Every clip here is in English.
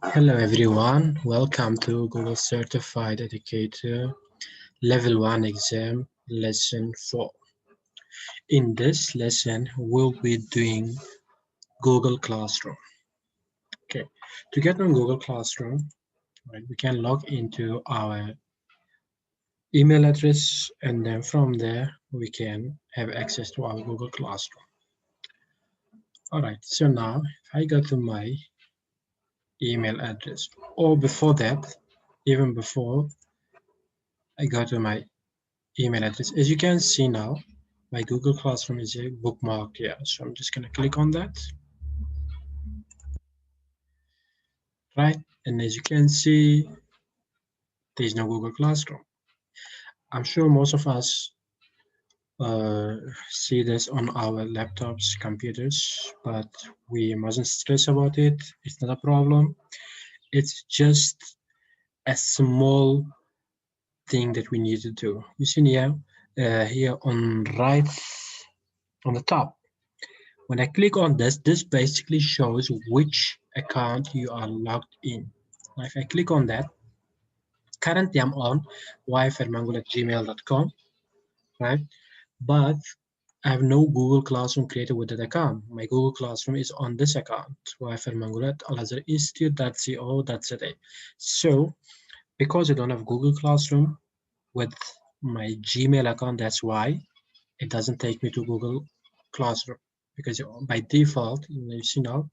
Hello everyone, welcome to Google Certified Educator Level 1 exam lesson 4. In this lesson, we'll be doing Google Classroom. Okay, to get on Google Classroom, right, we can log into our email address and then from there we can have access to our Google Classroom. Alright, so now if I go to my email address or before that, even before I go to my email address. As you can see now, my Google Classroom is a bookmark here. So I'm just going to click on that, right? And as you can see, there's no Google Classroom. I'm sure most of us uh, see this on our laptops, computers, but we mustn't stress about it. It's not a problem. It's just a small thing that we need to do. You see here on right on the top. When I click on this, this basically shows which account you are logged in. Now, if I click on that, currently I'm on wifermango@gmail.com, right? But I have no Google Classroom created with that account. My Google Classroom is on this account, wifermango@alazharinstitute.co.za. So, because I don't have Google Classroom with my Gmail account, that's why it doesn't take me to Google Classroom. Because by default, you see now,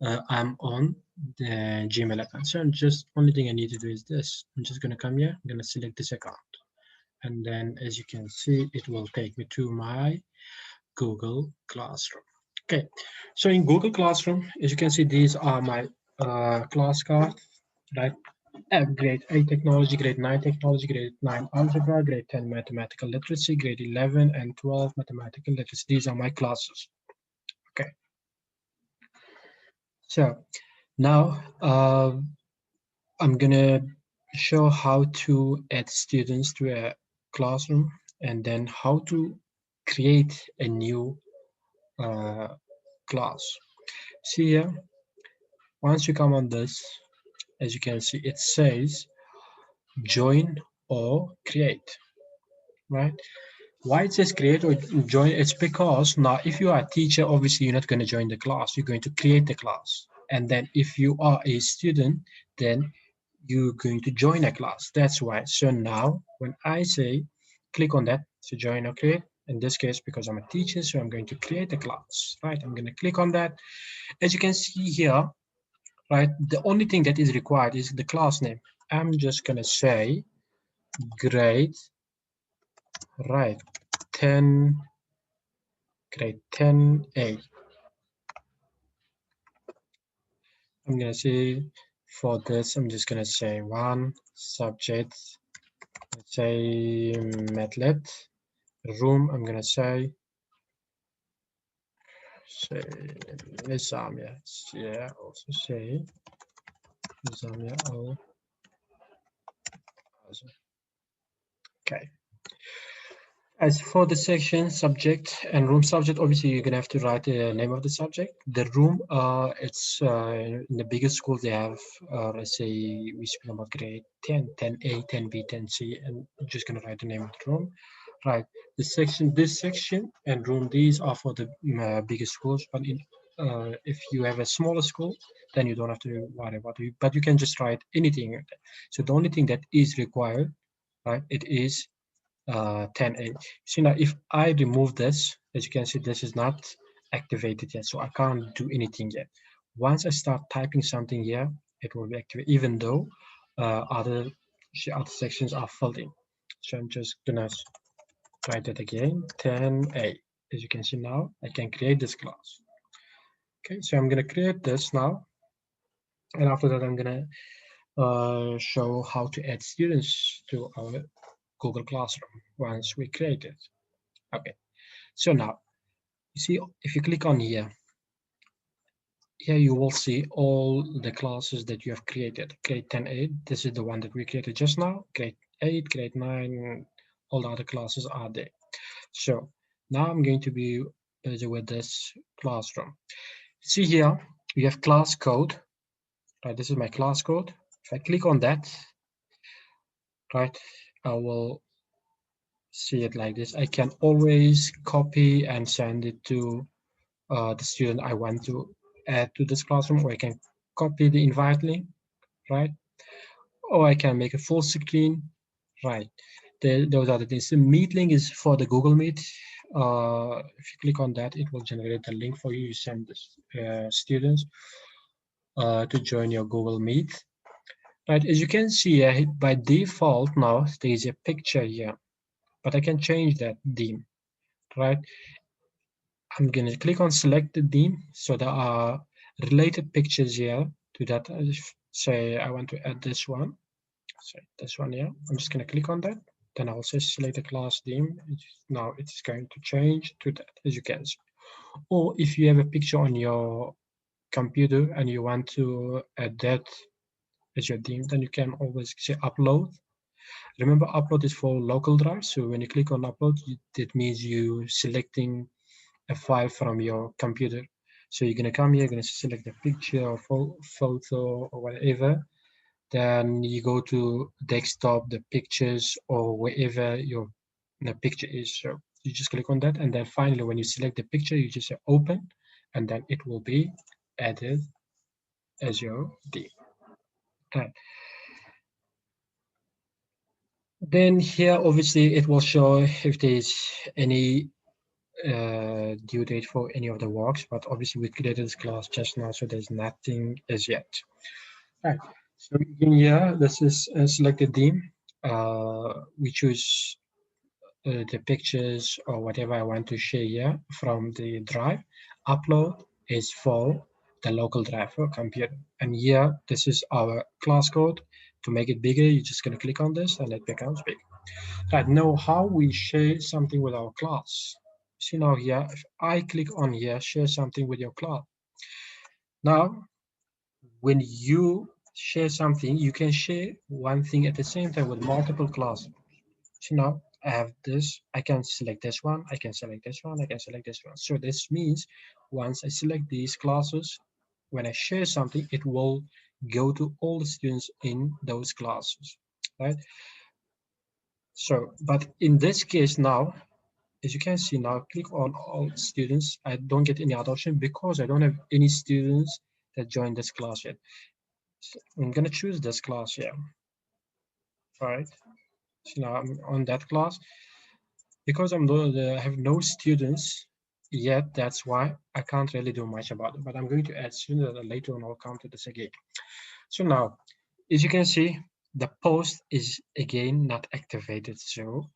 I'm on the Gmail account. So I'm just only thing I need to do is this. I'm just gonna come here, I'm gonna select this account. And then as you can see, it will take me to my Google Classroom. Okay, so in Google Classroom, as you can see, these are my class cards, right? Grade 8 technology, grade 9 technology, grade 9 algebra, grade 10 mathematical literacy, grade 11 and 12 mathematical literacy. These are my classes. Okay, so now I'm gonna show how to add students to a classroom and then how to create a new uh, class. See here, once you come on this, as you can see, it says join or create, right? Why it says create or join? It's because now if you are a teacher, obviously you're not going to join the class, you're going to create the class. And then if you are a student, then you're going to join a class. That's why. So now when I say click on that to join or create, in this case, because I'm a teacher, so I'm going to create a class, right? I'm going to click on that. As you can see here, right, the only thing that is required is the class name. I'm just going to say grade, right, 10, grade 10A. I'm going to say for this, I'm just going to say one subject, let's say Matlet. Room, I'm going to say Nizamia. Yeah, also say Nizamia Al. Okay. As for the section subject and room subject, obviously you're gonna have to write the name of the subject. The room, it's in the biggest schools they have, let's say we speak about grade 10, 10A, 10B, 10C, and you're just gonna write the name of the room. Right. The section, this section and room, these are for the biggest schools. But if you have a smaller school, then you don't have to worry about it. But you can just write anything. So the only thing that is required, right, it is 10A. See now, if I remove this, as you can see, this is not activated yet, so I can't do anything yet. Once I start typing something here, it will be activated, even though other sections are filled in. So I'm just gonna try that again, 10A. As you can see now, I can create this class. Okay, so I'm gonna create this now, and after that, I'm gonna show how to add students to our Google Classroom once we create it. Okay, so now you see if you click on here, you will see all the classes that you have created. Grade 10A, this is the one that we created just now. Grade 8, grade 9, all the other classes are there. So now I'm going to be busy with this classroom. See here, we have class code, Right, this is my class code. If I click on that, right, I will see it like this. I can always copy and send it to the student I want to add to this classroom, or I can copy the invite link, right? Or I can make a full screen, right? Those are the things. The Meet link is for the Google Meet. If you click on that, it will generate the link for you. You send the students to join your Google Meet. Right, as you can see, by default now there is a picture here, but I can change that theme. Right, I'm gonna click on select the theme, so there are related pictures here to that. Say I want to add this one, say this one here. I'm just gonna click on that. Then I'll say select the class theme. Now it's going to change to that, as you can see. Or if you have a picture on your computer and you want to add that as your theme, then you can always say upload. Remember, upload is for local drive. So when you click on upload, it means you selecting a file from your computer. So you're gonna come here, you're gonna select a picture or photo or whatever. Then you go to desktop, the pictures, or wherever your the picture is. So you just click on that, and then finally, when you select the picture, you just say open, and then it will be added as your theme. Right. Then here, obviously, it will show if there's any due date for any of the works, but obviously we created this class just now, so there's nothing as yet. Right. So in here, this is a selected theme. We choose the pictures or whatever I want to share here from the drive. Upload is for the local drive for computer. And here, this is our class code. To make it bigger, you're just going to click on this and it becomes big. Right, now how we share something with our class. See now here, if I click on here, share something with your class. Now, when you share something, you can share one thing at the same time with multiple classes. So now I have this, I can select this one, I can select this one, I can select this one. So this means once I select these classes, when I share something, it will go to all the students in those classes, right? So, but in this case now, as you can see now, click on all students. I don't get any other option because I don't have any students that joined this class yet. So I'm gonna choose this class here, right? So now I'm on that class. Because I have no students yet, that's why I can't really do much about it. But I'm going to add students and later on I'll come to this again. So now, as you can see, the post is again not activated. So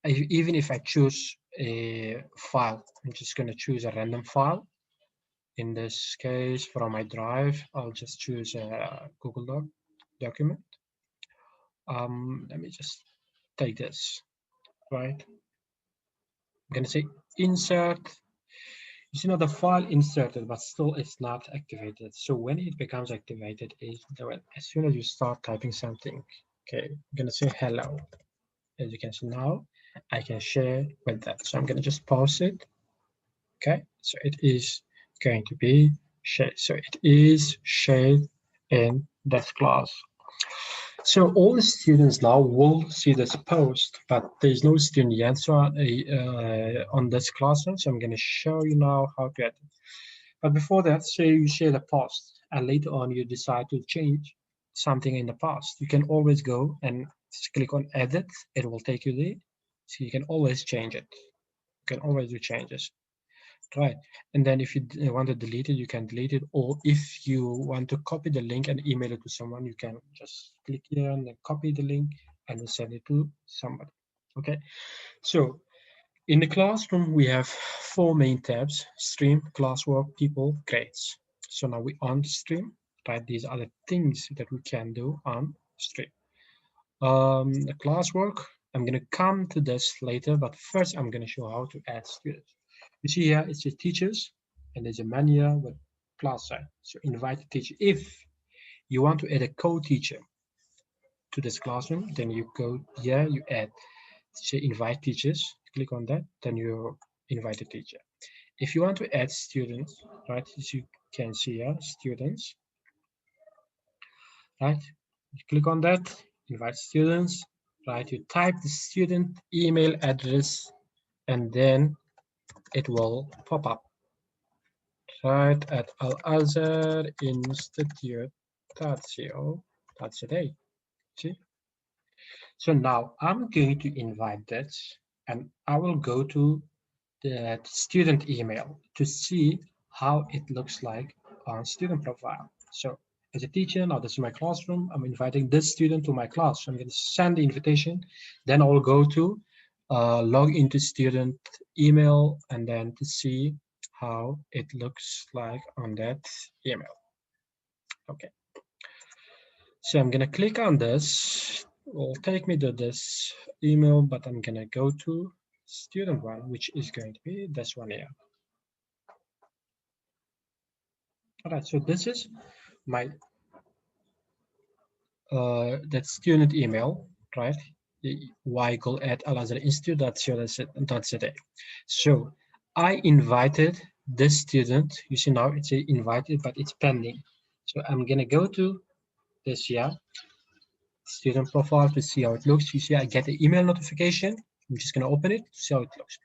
even if I choose a file, I'm just going to choose a random file. In this case, from my drive, I'll just choose a Google document. Let me just take this, right? I'm going to say insert. You see now the file inserted, but still it's not activated. So when it becomes activated is as soon as you start typing something. Okay, I'm gonna say hello. As you can see now, I can share with that. So I'm gonna just pause it. Okay, so it is going to be shared. So it is shared in this class. So all the students now will see this post, but there's no student yet so, on this classroom. So I'm going to show you now how to edit. But before that, say you share the post and later on you decide to change something in the past. You can always go and just click on edit. It will take you there. So you can always change it. You can always do changes. Right. And then if you want to delete it, you can delete it. Or if you want to copy the link and email it to someone, you can just click here and then copy the link and send it to somebody. Okay. So in the classroom, we have four main tabs: stream, classwork, people, grades. So now we on stream, right? These are the things that we can do on stream. The classwork, I'm going to come to this later, but first I'm going to show how to add students. You see here, it's the teachers, and there's a menu with class side. So invite the teacher. If you want to add a co-teacher to this classroom, then you go here, you add, say invite teachers, click on that, then you invite a teacher. If you want to add students, right, as you can see here, students, right? You click on that, invite students, right? You type the student email address, and then it will pop up, right, at alazharinstitute.co.za. See? So now I'm going to invite that, and I will go to the student email to see how it looks like on student profile. So as a teacher, now this is my classroom. I'm inviting this student to my class. So I'm going to send the invitation. Then I will go to log into student email and then to see how it looks like on that email. Okay. So I'm going to click on this. It will take me to this email, but I'm going to go to student one, which is going to be this one here. All right, so this is my that student email, right? Weigel@alazharinstitute.co.za. So I invited this student. You see now it's invited, but it's pending. So I'm gonna go to this here, student profile to see how it looks. You see I get the email notification. I'm just gonna open it to see how it looks.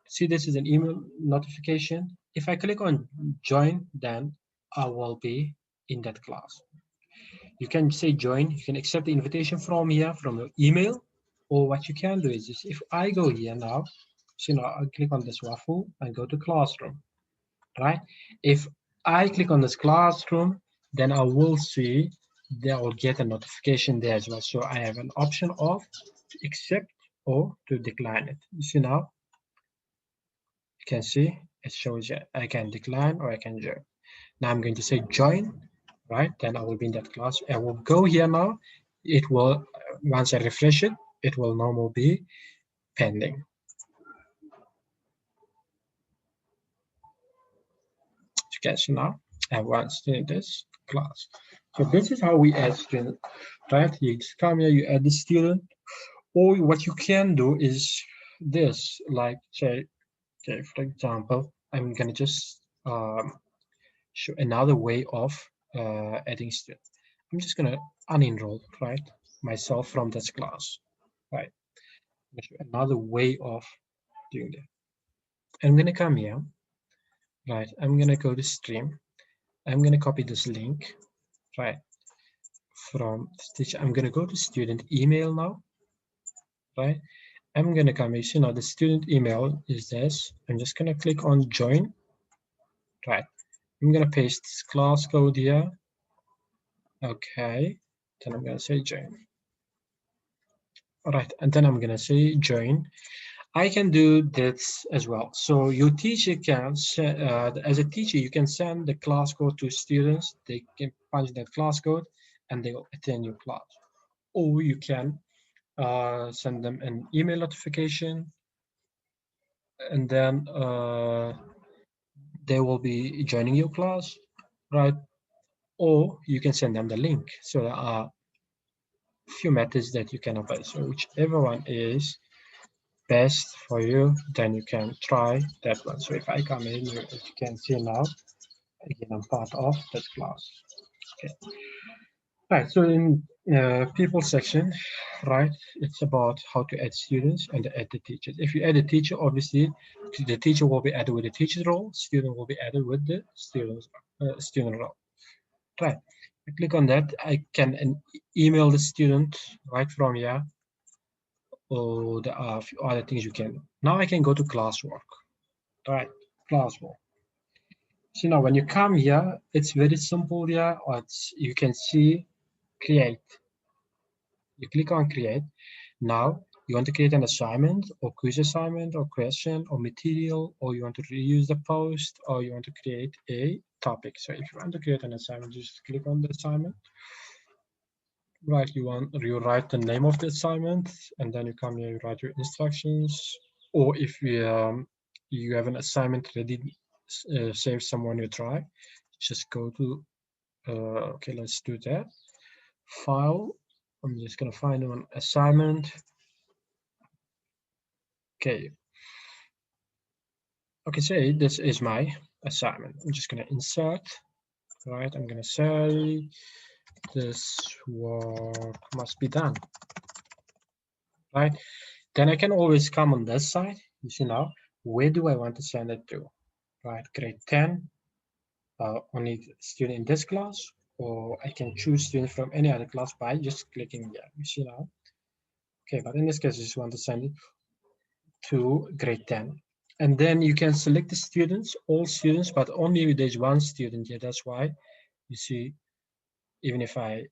See, this is an email notification. If I click on join, then I will be in that class. You can say join, you can accept the invitation from here, from your email, or what you can do is if I go here now, so now I click on this waffle and go to classroom, right? If I click on this classroom, then I will see that I will get a notification there as well. So I have an option of to accept or to decline it. You see now, you can see it shows you I can decline or I can join. Now I'm going to say join, right? Then I will be in that class. I will go here now. It will, once I refresh it, it will normally be pending. You can see now, I want to this class. So this is how we add student, right? You just come here, you add the student, or what you can do is this, like say, okay, for example, I'm gonna just show another way of adding students. I'm just gonna unenroll, right, myself from this class, right? Another way of doing that. I'm gonna come here, right? I'm gonna go to stream. I'm gonna copy this link, right, from Stitch. I'm gonna go to student email now, right? I'm gonna come here. So now the student email is this. I'm just gonna click on join, right? I'm gonna paste this class code here. Okay, then I'm gonna say join. All right, and then I'm gonna say join. I can do this as well. So your teacher can, as a teacher, you can send the class code to students. They can punch that class code and they will attend your class. Or you can send them an email notification and then they will be joining your class, right? Or you can send them the link. So there are a few methods that you can apply. So whichever one is best for you, then you can try that one. So if I come in, as you can see now, again, I'm part of that class. Okay. Right. So in people section, right, it's about how to add students and add the teachers. If you add a teacher, obviously the teacher will be added with the teacher's role, student will be added with the student role. Right. I click on that. I can email the student right from here. Or there are a few other things you can. Now I can go to classwork. Right, classwork. So now when you come here, it's very simple here. Or you can see create. You click on create. Now you want to create an assignment or quiz assignment or question or material, or you want to reuse the post, or you want to create a topic. So if you want to create an assignment, just click on the assignment. Right, you write the name of the assignment, and then you come here, you write your instructions. Or if you have an assignment ready, save someone you try, just go to okay, let's do that. File. I'm just gonna find an assignment. Okay. Okay, say this is my assignment. I'm just gonna insert. Right, I'm gonna say this work must be done, right? Then I can always come on this side. You see now, where do I want to send it to? Right, grade 10, only student in this class, or I can choose students from any other class by just clicking here. You see now? Okay, but in this case, I just want to send it to grade 10. And then you can select the students, all students, but only there's one student here. That's why you see, even if I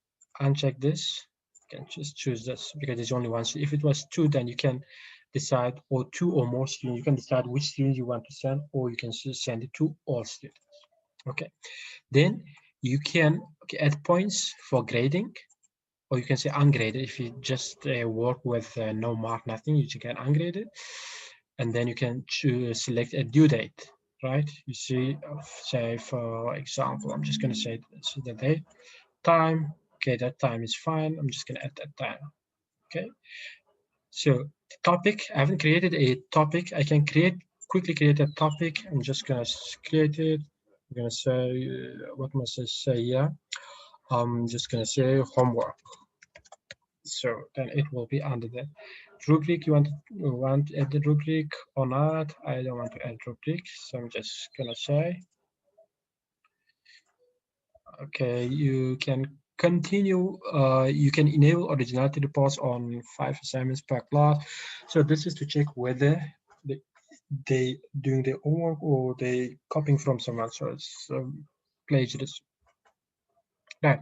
uncheck this, you can just choose this because there's only one. So if it was two, then you can decide, or two or more students, you can decide which student you want to send, or you can send it to all students. Okay, then you can add points for grading, or you can say ungraded if you just work with no mark, nothing, you can ungrade it. And then you can choose, select a due date, right? You see, say for example, I'm just going to say the date, time. Okay, that time is fine. I'm just going to add that time. Okay, so the topic, I haven't created a topic. I can quickly create a topic. I'm just going to create it. I'm going to say, what must I say here? I'm just going to say homework. So then it will be under the rubric. You want to add the rubric or not? I don't want to add rubric, so I'm just gonna say, okay, you can continue. You can enable originality reports on 5 assignments per class. So this is to check whether they doing their homework or they copying from someone. So it's plagiarism. Right.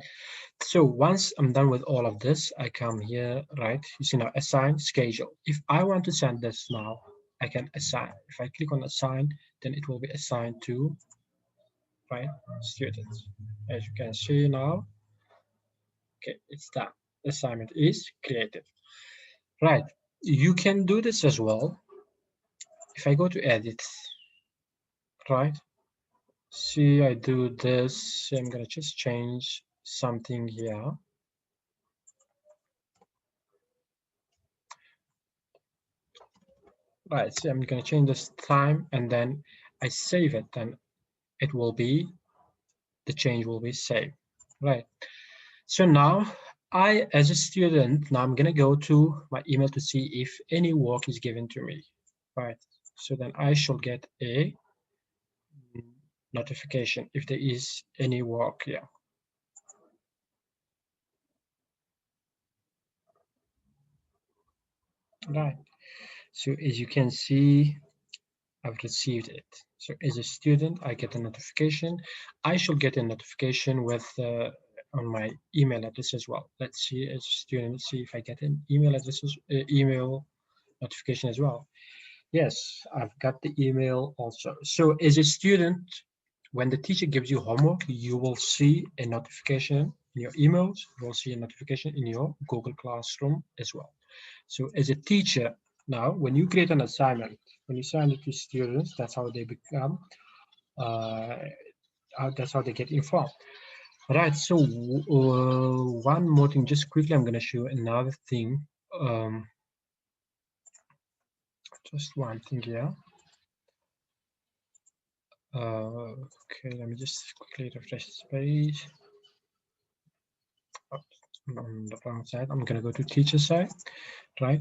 So once I'm done with all of this, I come here, right? You see now, assign schedule. If I want to send this now, I can assign. If I click on assign, then it will be assigned to, right, students. As you can see now, okay, it's done. Assignment is created. Right. You can do this as well. If I go to edit, right? See, I do this. I'm gonna just change something here. Right, so I'm going to change this time and then I save it, then it will be, the change will be saved. Right, so now I, as a student, now I'm going to go to my email to see if any work is given to me. Right, so then I shall get a notification if there is any work here. Right, so as you can see, I've received it. So as a student, I get a notification. I should get a notification with on my email address as well. Let's see, as a student, see if I get an email address, email notification as well. Yes, I've got the email also. So as a student, when the teacher gives you homework, you will see a notification in your emails. You will see a notification in your Google Classroom as well. So as a teacher, now when you create an assignment, when you send it to students, that's how they become, uh, that's how they get informed. Right, so one more thing, just quickly, I'm going to show another thing. Just one thing here. Okay, let me just quickly refresh this page. Oh, I'm on the wrong side. I'm going to go to teacher side, right?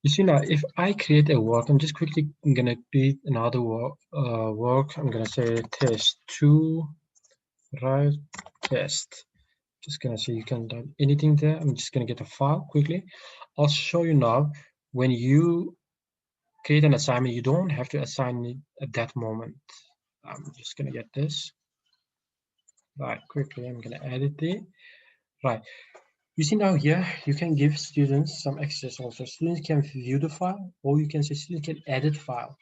You see now, if I create a work, I'm just quickly going to create another work. I'm going to say test 2, right? Test. Just going to say you can type anything there. I'm just going to get a file quickly. I'll show you now, when you create an assignment, you don't have to assign it at that moment. I'm just going to get this. Right, quickly, I'm going to edit it. Right. You see now here, you can give students some access also. Students can view the file, or you can say students can edit file.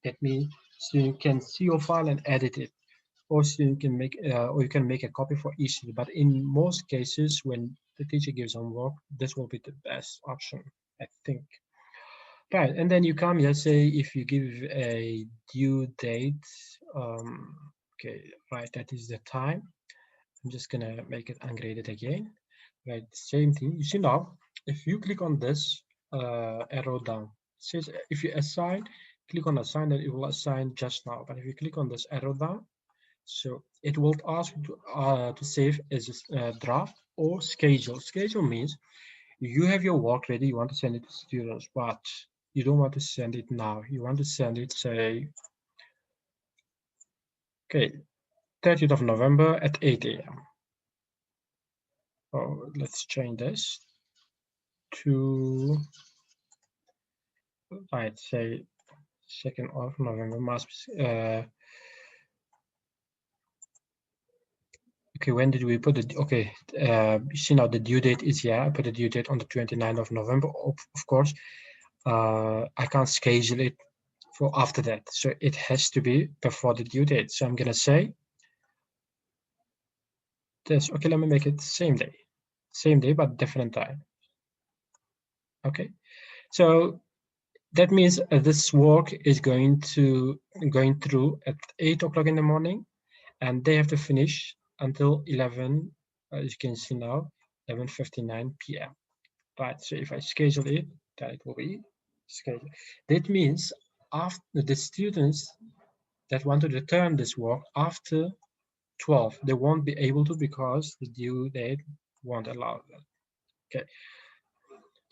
That means student can see your file and edit it, or student can make, or you can make a copy for each student. But in most cases, when the teacher gives homework, this will be the best option, I think. Right, and then you come here, say if you give a due date, okay, right, that is the time. I'm just gonna make it ungraded again. Right, same thing. You see now, if you click on this arrow down, it says if you assign, click on assign, then it will assign just now. But if you click on this arrow down, so it will ask you to save as a draft or schedule. Schedule means you have your work ready, you want to send it to students, but you don't want to send it now. You want to send it, say, okay, 30th of November at 8 a.m. Oh, let's change this to, I'd say, 2nd of November must be, okay, when did we put it? Okay, you see now the due date is here. I put the due date on the 29th of November, of course. I can't schedule it for after that. So it has to be before the due date. So I'm gonna say this. Okay, let me make it same day, but different time. Okay, so that means this work is going through at 8 o'clock in the morning, and they have to finish until 11, as you can see now, 11:59 p.m. Right, so if I schedule it, then it will be scheduled. That means after the students that want to return this work after 12, they won't be able to because the due date won't allow that. Okay,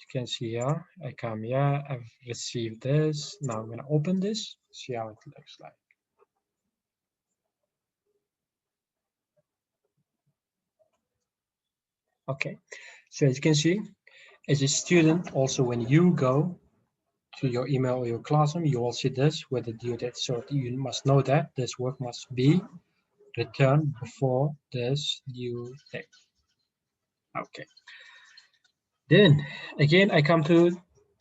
you can see here, I come here, I've received this. Now I'm gonna open this, see how it looks like. Okay, so as you can see, as a student, also when you go to your email or your classroom, you will see this with the due date. So you must know that this work must be returned before this due date. Okay. Then again, I come to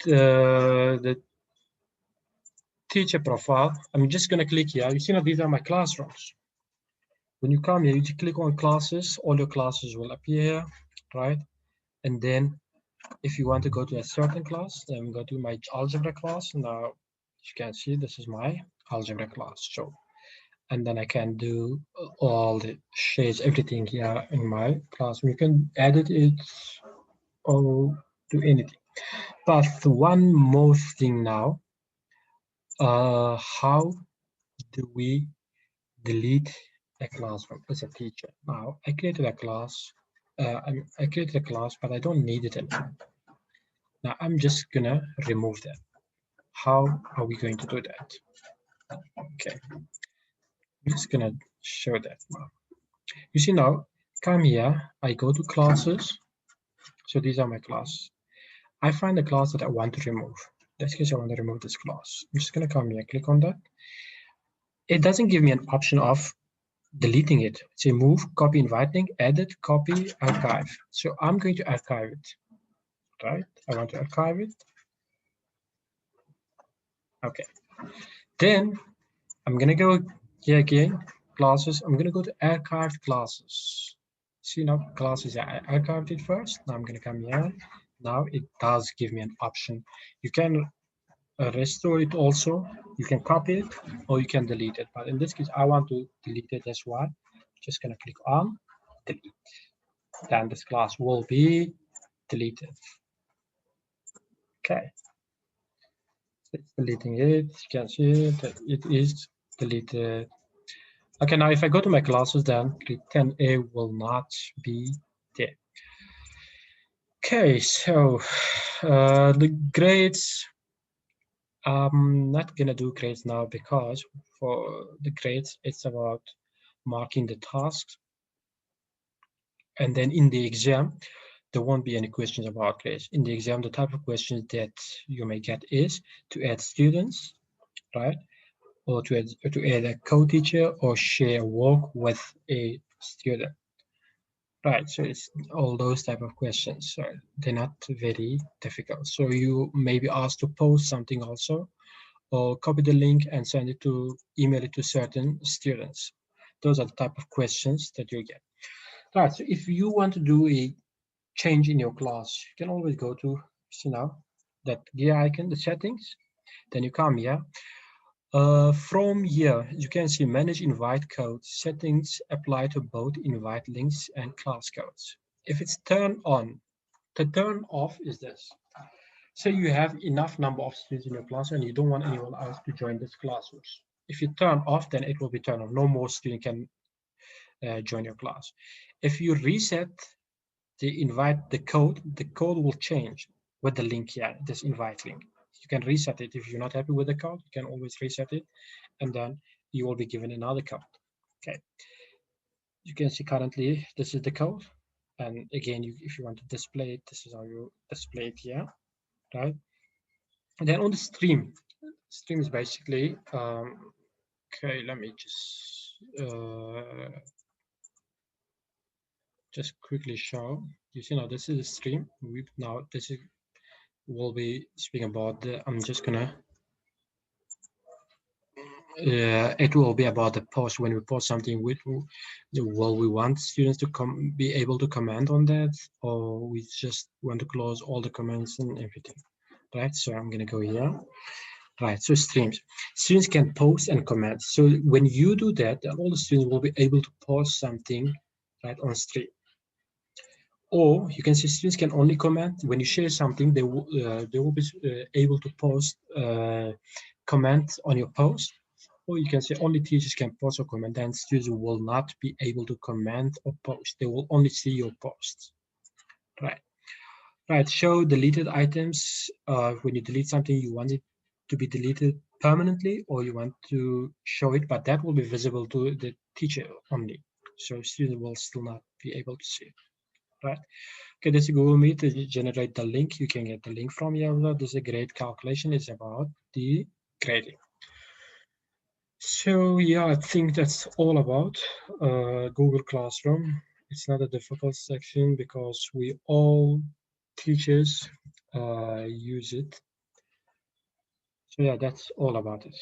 the teacher profile. I'm just going to click here. You see now these are my classrooms. When you come here, you just click on classes. All your classes will appear, right? And then if you want to go to a certain class, then go to my algebra class. Now, as you can see, this is my algebra class. So, and then I can do all the shades, everything here in my classroom. You can edit it or do anything. But one more thing now, how do we delete a classroom as a teacher? Now, I created a class. I created a class, but I don't need it anymore. Now, I'm just gonna remove that. How are we going to do that? Okay, I'm just gonna show that now. You see now, come here, I go to classes. So these are my classes. I find a class that I want to remove. In this case, I want to remove this class. I'm just gonna come here, click on that. It doesn't give me an option of deleting it. Say move, copy, invite link, edit, copy, archive. So I'm going to archive it, right? I want to archive it. Okay. Then I'm gonna go here again, classes. I'm gonna go to archived classes. See now, classes, I archived it first. Now I'm gonna come here. Now it does give me an option. You can restore it also. You can copy it or you can delete it. But in this case, I want to delete it as well. Just gonna click on delete. Then this class will be deleted. Okay, it's deleting it. You can see that it is deleted. Okay, now if I go to my classes, then click 10A will not be there. Okay, so the grades, I'm not gonna do grades now because for the grades, it's about marking the tasks. And then in the exam, there won't be any questions about grades. In the exam, the type of questions that you may get is to add students, right? Or to add a co-teacher or share work with a student. Right, so it's all those type of questions. So they're not very difficult. So you may be asked to post something also, or copy the link and send it to email it to certain students. Those are the type of questions that you get. Right, so if you want to do a change in your class, you can always go to, see now, that gear icon, the settings, then you come here. From here, you can see manage invite codes. Settings apply to both invite links and class codes. If it's turned on, the turn off is this. Say you have enough number of students in your class and you don't want anyone else to join this classrooms. If you turn off, then it will be turned on. No more student can join your class. If you reset the code will change with the link here, this invite link. You can reset it. If you're not happy with the code, you can always reset it, and then you will be given another code. Okay. You can see currently this is the code, and again, if you want to display it, this is how you display it here, right? And then on the stream is basically okay. Let me just quickly show. You see now this is a stream. We'll be speaking about I'm just gonna it will be about the post. When we post something, will we want students to be able to comment on that, or we just want to close all the comments and everything, right? So I'm gonna go here. Right, so streams. Students can post and comment. So when you do that, all the students will be able to post something right on stream. Or you can say students can only comment. When you share something, they will be able to post comment on your post. Or you can say only teachers can post or comment, and students will not be able to comment or post. They will only see your posts. Right. Right. Show deleted items. When you delete something, you want it to be deleted permanently, or you want to show it, but that will be visible to the teacher only. So students will still not be able to see it. Right. Okay, this is Google Meet to generate the link. You can get the link from here. This is a great calculation. It's about the grading. So yeah, I think that's all about Google Classroom. It's not a difficult section because we all teachers use it. So yeah, that's all about it.